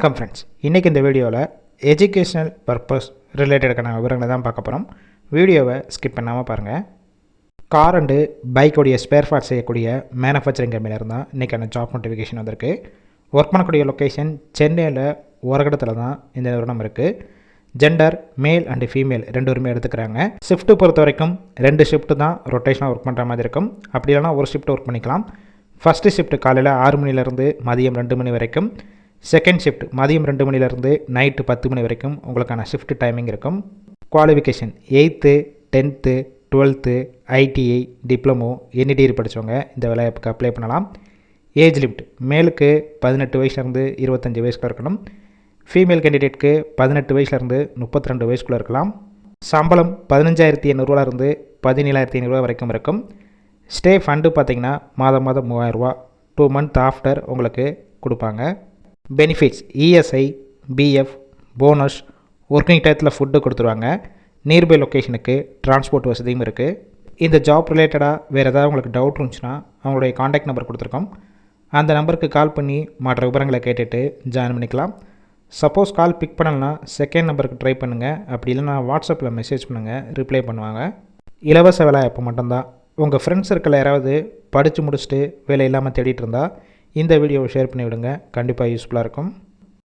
வணக்கம் ஃப்ரெண்ட்ஸ், இன்றைக்கி இந்த வீடியோவில் எஜுகேஷ்னல் பர்பஸ் ரிலேட்டடுக்கான விவரங்களை தான் பார்க்க போகிறோம். வீடியோவை ஸ்கிப் பண்ணாமல் பாருங்கள். கார் அண்டு பைக்கோடைய ஸ்பேர் பார்ட்ஸ் செய்யக்கூடிய மேனுஃபேக்சரிங் கம்பெனியில் தான் இன்றைக்கான ஜாப் நோட்டிஃபிகேஷன் வந்திருக்கு. ஒர்க் பண்ணக்கூடிய லொக்கேஷன் சென்னையில் ஓரகடத்தில் தான் இந்த நிறுவனம் இருக்குது. ஜெண்டர் மேல் அண்டு ஃபீமேல் ரெண்டுமே எடுத்துக்கிறாங்க. ஷிஃப்ட்டு பொறுத்த வரைக்கும் 2 ஷிஃப்ட்டு தான் ரொட்டேஷனாக ஒர்க் பண்ணுற மாதிரி இருக்கும். அப்படி இல்லைனா ஒரு ஷிஃப்ட் ஒர்க் பண்ணிக்கலாம். ஃபஸ்ட்டு ஷிஃப்ட்டு காலையில் 6 மணிலேருந்து மதியம் 2 மணி வரைக்கும். செகண்ட் ஷிஃப்ட் மதியம் 2 மணிலேருந்து நைட்டு 10 மணி வரைக்கும் உங்களுக்கான ஷிஃப்ட் டைமிங் இருக்கும். Qualification 8th 10th 12th ITI diploma any degree படித்தவங்க இந்த வேலைவாய்ப்புக்கு அப்ளை பண்ணலாம். ஏஜ் லிமிட் மேலுக்கு 18 வயசுலேருந்து 25 வயசுக்குள்ளே இருக்கணும். ஃபீமேல் கேண்டிடேட்க்கு 18 வயசுலேருந்து 32 வயசுக்குள்ளே இருக்கலாம். சம்பளம் 15,800 17,500 வரைக்கும் இருக்கும். ஸ்டே ஃபண்டு பார்த்திங்கன்னா மாதம் 3000 2 மந்த் ஆஃப்டர் உங்களுக்கு கொடுப்பாங்க. Benefits ESI PF bonus working டயத்தில் ஃபுட்டு கொடுத்துருவாங்க. நியர்பை லொக்கேஷனுக்கு டிரான்ஸ்போர்ட் வசதியும் இருக்குது. இந்த ஜாப் ரிலேட்டடாக வேறு ஏதாவது உங்களுக்கு டவுட் இருந்துச்சுன்னா அவங்களுடைய காண்டாக்ட் நம்பர் கொடுத்துருக்கோம். அந்த நம்பருக்கு கால் பண்ணி மற்ற விவரங்களை கேட்டுட்டு ஜாயின் பண்ணிக்கலாம். சப்போஸ் கால் பிக் பண்ணலன்னா செகண்ட் நம்பருக்கு ட்ரை பண்ணுங்கள். அப்படி இல்லைனா வாட்ஸ்அப்பில் மெசேஜ் பண்ணுங்கள், ரிப்ளை பண்ணுவாங்க. இலவச வேலைவாய்ப்பு மட்டும்தான். உங்கள் ஃப்ரெண்ட்ஸ் சர்க்கிளில் யாராவது படித்து முடிச்சுட்டு வேலை இல்லாமல் தேடிட்டு இருந்தால் இந்த வீடியோவை ஷேர் பண்ணி விடுங்க. கண்டிப்பாக யூஸ்ஃபுல்லாக இருக்கும்.